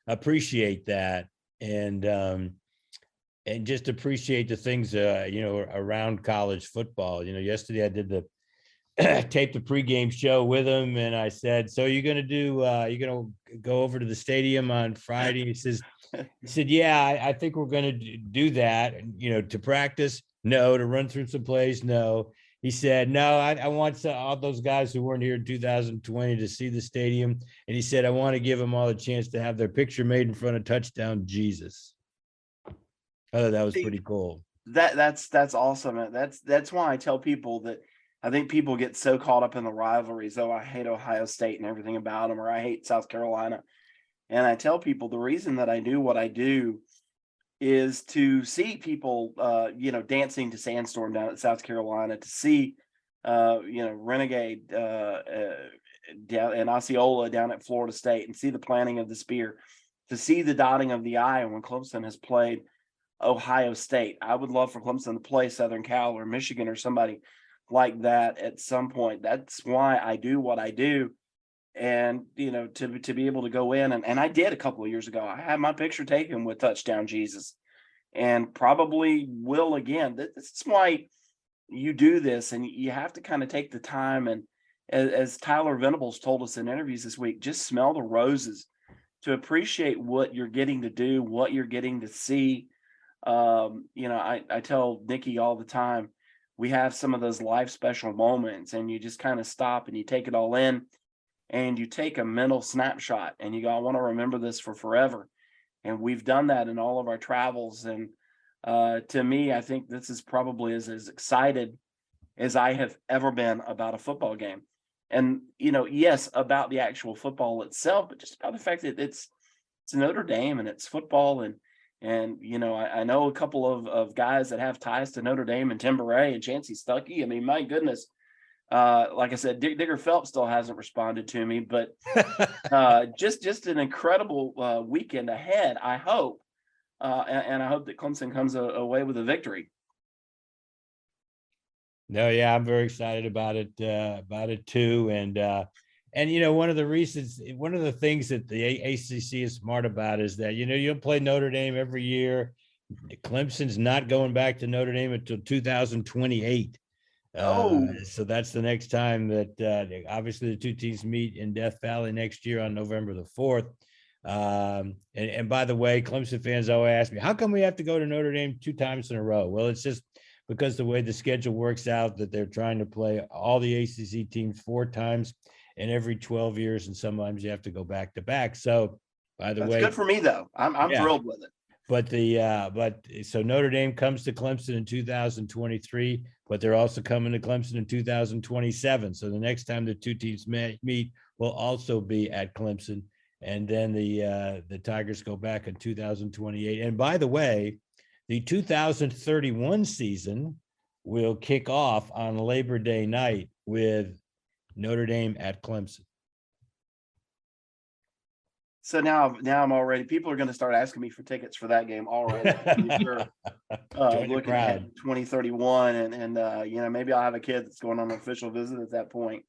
appreciate that and just appreciate the things, around college football. Yesterday I did taped the pregame show with him, and I said, so you're going to go over to the stadium on Friday? He said, yeah, I think we're going to do that. And, to practice, no. To run through some plays, no. He said, no, I want all those guys who weren't here in 2020 to see the stadium. And he said, I want to give them all a chance to have their picture made in front of touchdown Jesus. I thought that was pretty cool. That's awesome. That's why I tell people that I think people get so caught up in the rivalries. Oh, I hate Ohio State and everything about them, or I hate South Carolina. And I tell people the reason that I do what I do is to see people, dancing to Sandstorm down at South Carolina, to see, Renegade down and Osceola down at Florida State, and see the planting of the spear, to see the dotting of the I when Clemson has played Ohio State. I would love for Clemson to play Southern Cal or Michigan or somebody like that at some point. That's why I do what I do. And, to be able to go in, and I did a couple of years ago, I had my picture taken with Touchdown Jesus, and probably will again. This is why you do this, and you have to kind of take the time. And as Tyler Venables told us in interviews this week, just smell the roses to appreciate what you're getting to do, what you're getting to see. I tell Nikki all the time, we have some of those life special moments, and you just kind of stop and you take it all in, and you take a mental snapshot, and you go, I want to remember this for forever. And we've done that in all of our travels. And to me, I think this is probably as excited as I have ever been about a football game. And, yes, about the actual football itself, but just about the fact that it's Notre Dame and it's football. And I know a couple of guys that have ties to Notre Dame, and Tim Bourret and Chancey Stuckey. I mean, my goodness. Like I said, Digger Phelps still hasn't responded to me, but just an incredible weekend ahead, I hope. And I hope that Clemson comes away with a victory. No, yeah, I'm very excited about it too. And one of the things that the ACC is smart about is that, you'll play Notre Dame every year. Clemson's not going back to Notre Dame until 2028. So that's the next time that obviously the two teams meet in Death Valley next year on November the 4th. And by the way, Clemson fans always ask me, how come we have to go to Notre Dame 2 times in a row? Well, it's just because the way the schedule works out, that they're trying to play all the ACC teams 4 times in every 12 years. And sometimes you have to go back to back. So by the way, good for me though. I'm thrilled with it. But so Notre Dame comes to Clemson in 2023, but they're also coming to Clemson in 2027. So the next time the two teams meet will also be at Clemson. And then the Tigers go back in 2028. And by the way, the 2031 season will kick off on Labor Day night with Notre Dame at Clemson. So now I'm already, people are going to start asking me for tickets for that game already. Sure. Looking at 2031 and maybe I'll have a kid that's going on an official visit at that point.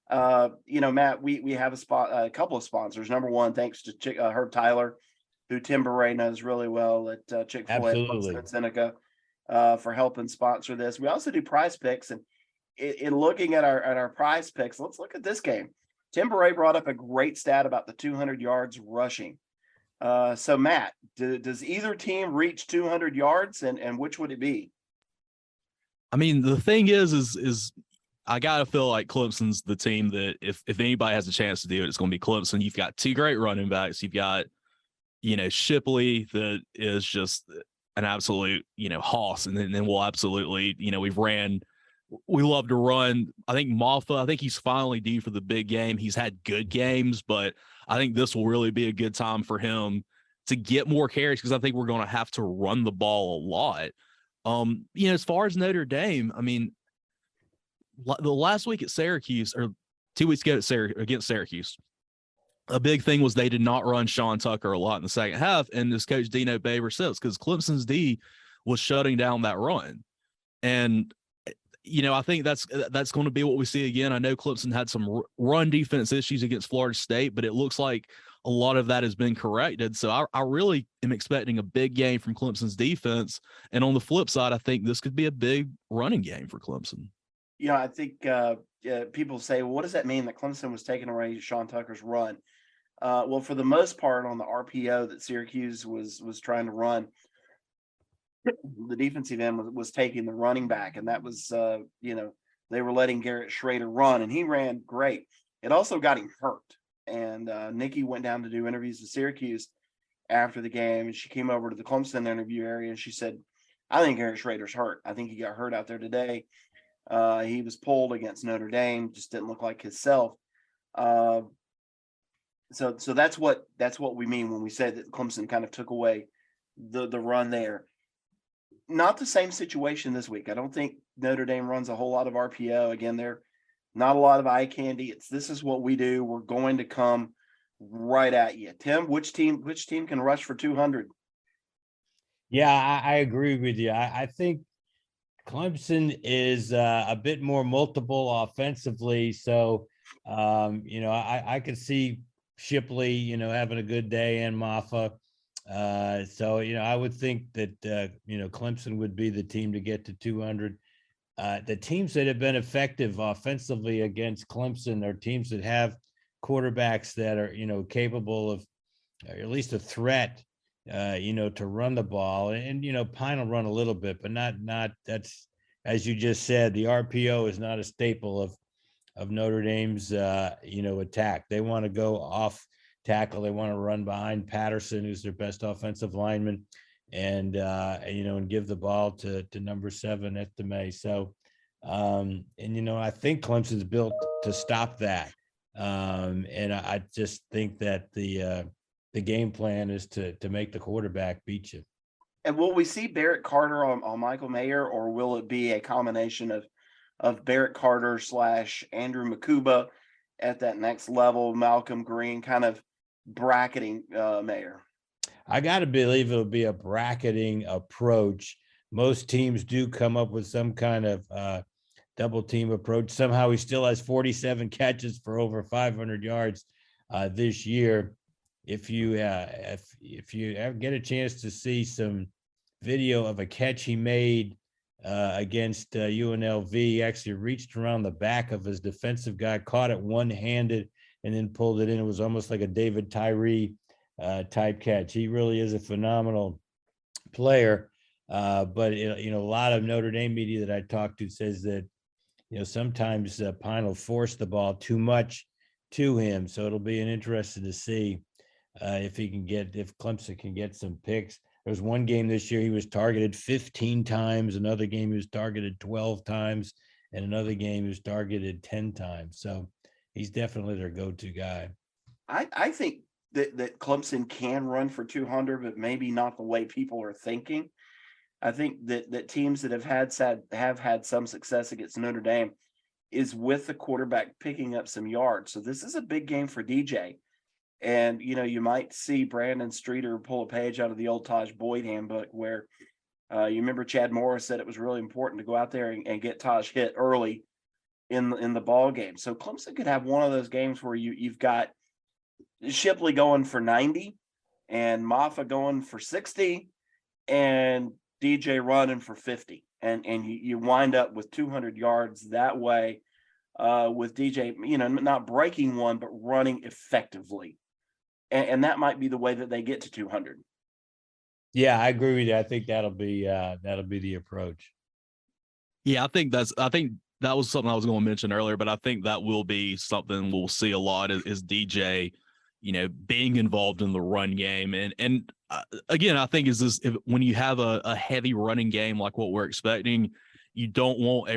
Matt, we have a couple of sponsors. Number one, thanks to Herb Tyler, who Tim Bourret knows really well at Chick-fil-A and Seneca, for helping sponsor this. We also do Prize Picks, and in looking at our Prize Picks, let's look at this game. Tim Bourret brought up a great stat about the 200 yards rushing. So Matt, does either team reach 200 yards, and which would it be? I mean, the thing is I gotta feel like Clemson's the team that if anybody has a chance to do it, it's going to be Clemson. You've got 2 great running backs. You've got, Shipley that is just an absolute, hoss. And then we'll absolutely, we love to run. I think Maffa, I think he's finally due for the big game. He's had good games, but I think this will really be a good time for him to get more carries, because I think we're going to have to run the ball a lot. As far as Notre Dame, I mean, the last week at Syracuse, or 2 weeks ago against Syracuse, a big thing was they did not run Sean Tucker a lot in the second half, and this coach Dino Baber says, because Clemson's D was shutting down that run. And I think that's going to be what we see again. I know Clemson had some run defense issues against Florida State, but it looks like a lot of that has been corrected. So I really am expecting a big game from Clemson's defense. And on the flip side, I think this could be a big running game for Clemson. I think people say, well, what does that mean that Clemson was taking away Sean Tucker's run? Well, for the most part, on the RPO that Syracuse was trying to run, the defensive end was taking the running back, and that was they were letting Garrett Schrader run, and he ran great. It also got him hurt. And Nikki went down to do interviews with Syracuse after the game, and she came over to the Clemson interview area, and she said, I think Garrett Schrader's hurt. I think he got hurt out there today. He was pulled against Notre Dame, just didn't look like himself. So that's what we mean when we say that Clemson kind of took away the run there. Not the same situation this week. I don't think Notre Dame runs a whole lot of RPO. Again, they're not a lot of eye candy. This is what we do. We're going to come right at you. Tim, which team can rush for 200? Yeah, I agree with you. I think Clemson is a bit more multiple offensively. So, I could see Shipley, having a good day, and Maffa. So, I would think that, Clemson would be the team to get to 200. The teams that have been effective offensively against Clemson are teams that have quarterbacks that are, capable of, or at least a threat, to run the ball. And, Pine will run a little bit, but not that's, as you just said, the RPO is not a staple of Notre Dame's, attack. They want to go off tackle. They want to run behind Patterson, who's their best offensive lineman, and give the ball to number 7 at the May. So, I think Clemson's built to stop that. And I just think that the game plan is to make the quarterback beat you. And will we see Barrett Carter on Michael Mayer, or will it be a combination of Barrett Carter / Andrew Makuba at that next level, Malcolm Green kind of bracketing Mayer? I got to believe it'll be a bracketing approach. Most teams do come up with some kind of double team approach. Somehow he still has 47 catches for over 500 yards this year. If you ever get a chance to see some video of a catch he made against UNLV, he actually reached around the back of his defensive guy, caught it one-handed, and then pulled it in. It was almost like a David Tyree type catch. He really is a phenomenal player. But a lot of Notre Dame media that I talked to says that sometimes Pine will force the ball too much to him. So it'll be interesting to see if Clemson can get some picks. There was one game this year he was targeted 15 times, another game he was targeted 12 times, and another game he was targeted 10 times. So he's definitely their go-to guy. I think that Clemson can run for 200, but maybe not the way people are thinking. I think that teams that have had some success against Notre Dame is with the quarterback picking up some yards. So this is a big game for DJ. And, you might see Brandon Streeter pull a page out of the old Taj Boyd handbook where you remember Chad Morris said it was really important to go out there and get Taj hit early in the ball game. So Clemson could have one of those games where you've got Shipley going for 90 and Maffa going for 60 and DJ running for 50. And you wind up with 200 yards that way with DJ, not breaking one, but running effectively. And that might be the way that they get to 200. Yeah, I agree with you. I think that'll be the approach. Yeah, I think that was something I was going to mention earlier, but I think that will be something we'll see a lot is DJ, being involved in the run game. And again, I think when you have a heavy running game like what we're expecting, you don't want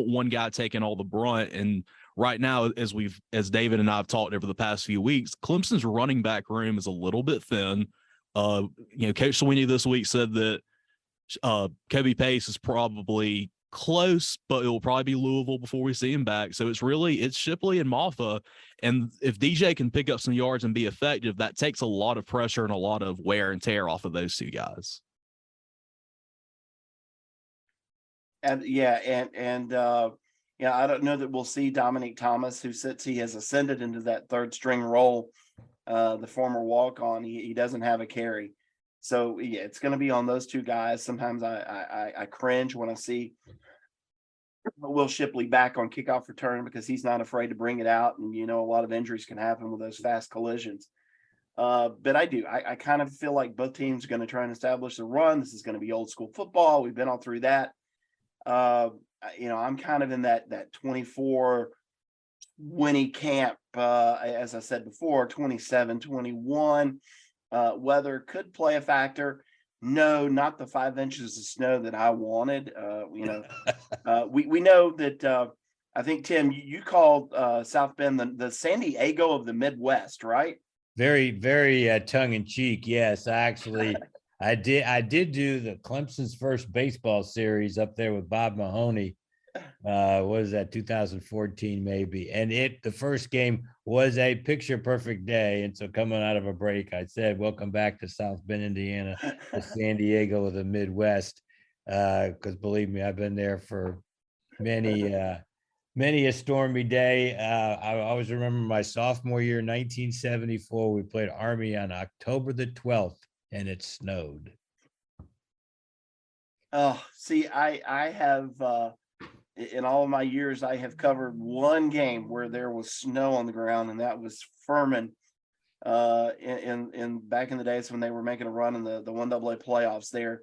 one guy taking all the brunt. And right now, as David and I have talked over the past few weeks, Clemson's running back room is a little bit thin. Coach Sweeney this week said that Kobe Pace is probably close, but it will probably be Louisville before we see him back. So it's Shipley and Maffa. And if DJ can pick up some yards and be effective, that takes a lot of pressure and a lot of wear and tear off of those two guys. And I don't know that we'll see Dominic Thomas, who he has ascended into that third string role, the former walk-on. He doesn't have a carry. So yeah, it's going to be on those two guys. Sometimes I cringe when I see Will Shipley back on kickoff return because he's not afraid to bring it out. And, a lot of injuries can happen with those fast collisions. But I kind of feel like both teams are going to try and establish the run. This is going to be old school football. We've been all through that. I'm kind of in that 24 Winnie camp, as I said before, 27, 21. Weather could play a factor. No, not the 5 inches of snow that I wanted. We know that I think, Tim, you called South Bend the San Diego of the Midwest, right? Very, very tongue in cheek. Yes, I did do the Clemson's first baseball series up there with Bob Mahoney. What was that, 2014 maybe? And the first game was a picture perfect day. And so coming out of a break, I said, welcome back to South Bend, Indiana, the San Diego of the Midwest. Because believe me, I've been there for many a stormy day. I always remember my sophomore year, 1974, we played Army on October the 12th, and it snowed. Oh, see, I have in all of my years, I have covered one game where there was snow on the ground, and that was Furman. In back in the days when they were making a run in the 1AA playoffs there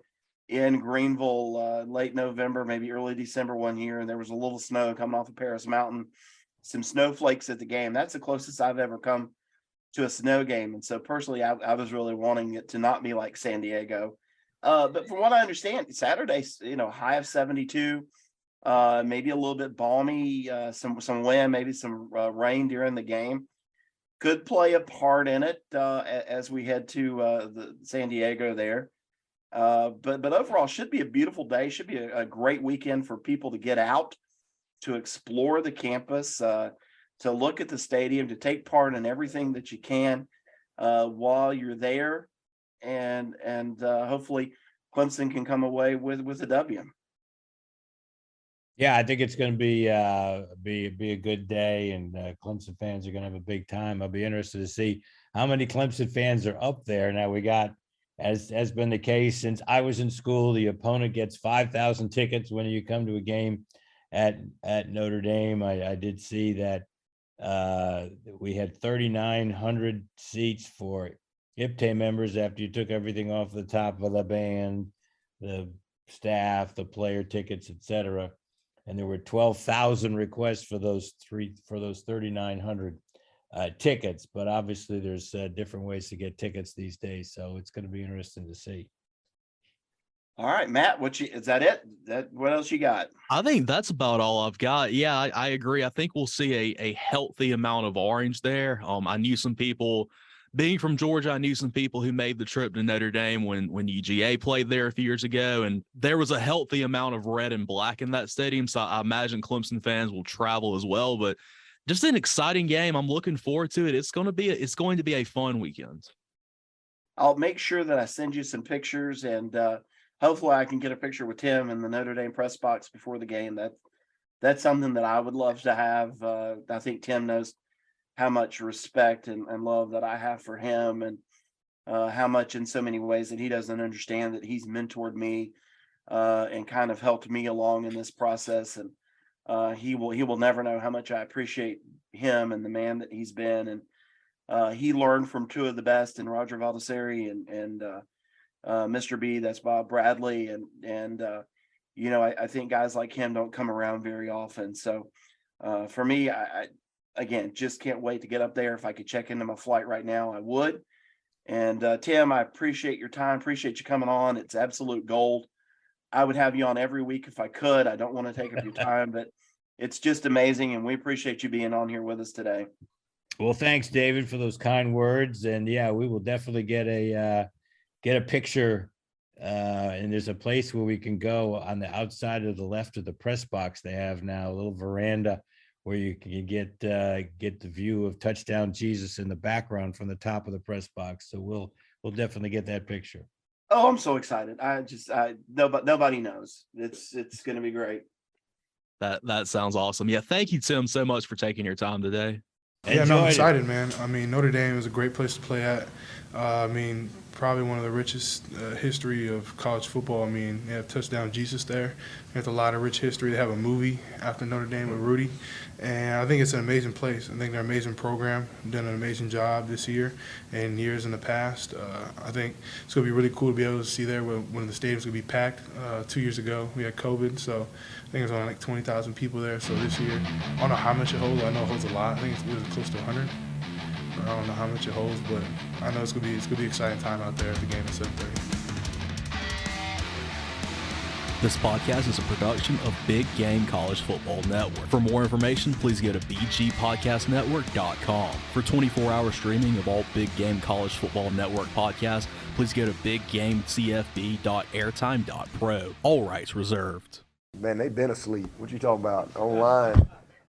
in Greenville, late November, maybe early December one year, and there was a little snow coming off of Paris Mountain, some snowflakes at the game. That's the closest I've ever come to a snow game. And so personally, I was really wanting it to not be like San Diego. But from what I understand, Saturday, high of 72, maybe a little bit balmy, some wind, maybe some rain during the game could play a part in it as we head to the San Diego there. But overall, should be a beautiful day. Should be a great weekend for people to get out, to explore the campus, to look at the stadium, to take part in everything that you can while you're there, and hopefully Clemson can come away with a W. Yeah, I think it's going to be a good day, and Clemson fans are going to have a big time. I'll be interested to see how many Clemson fans are up there. Now we got, as has been the case since I was in school, the opponent gets 5,000 tickets when you come to a game at Notre Dame. I did see that we had 3,900 seats for IPTAY members after you took everything off the top of the band, the staff, the player tickets, etc. And there were 12,000 requests for those 3,900 tickets. But obviously, there's different ways to get tickets these days, so it's going to be interesting to see. All right, Matt, is that it? What else you got? I think that's about all I've got. Yeah, I agree. I think we'll see a healthy amount of orange there. I knew some people. Being from Georgia, I knew some people who made the trip to Notre Dame when UGA played there a few years ago, and there was a healthy amount of red and black in that stadium. So I imagine Clemson fans will travel as well. But just an exciting game. I'm looking forward to it. It's going to be a fun weekend. I'll make sure that I send you some pictures, and hopefully I can get a picture with Tim in the Notre Dame press box before the game. That's something that I would love to have. I think Tim knows how much respect and love that I have for him, and how much in so many ways that he doesn't understand that he's mentored me and kind of helped me along in this process. And he will never know how much I appreciate him and the man that he's been. And he learned from two of the best in Roger Valdesari and Mr. B, that's Bob Bradley. And I think guys like him don't come around very often. So for me, I again, just can't wait to get up there. If I could check into my flight right now, I would. And Tim, I appreciate your time. Appreciate you coming on. It's absolute gold. I would have you on every week if I could. I don't want to take up your time, but it's just amazing. And we appreciate you being on here with us today. Well, thanks, David, for those kind words. And yeah, we will definitely get a picture. And there's a place where we can go on the outside of the left of the press box. They have now a little veranda where you can get the view of Touchdown Jesus in the background from the top of the press box. So we'll definitely get that picture. Oh, I'm so excited. Nobody knows. It's going to be great. That sounds awesome. Yeah. Thank you, Tim, so much for taking your time today. Yeah, no, I'm excited, man. I mean, Notre Dame is a great place to play at. I mean, probably one of the richest history of college football. I mean, they have Touchdown Jesus there. They have a lot of rich history. They have a movie after Notre Dame with Rudy. And I think it's an amazing place. I think they're an amazing program, done an amazing job this year and years in the past. I think it's going to be really cool to be able to see there when the stadium's going to be packed. 2 years ago, we had COVID, so I think it was only like 20,000 people there. So this year, I don't know how much it holds. I know it holds a lot. I think it was close to 100. I don't know how much it holds, but I know it's gonna be an exciting time out there at the game at 7:30. This podcast is a production of Big Game College Football Network. For more information, please go to bgpodcastnetwork.com. For 24-hour streaming of all Big Game College Football Network podcasts, please go to biggamecfb.airtime.pro. All rights reserved. Man, they've been asleep. What you talking about? Online.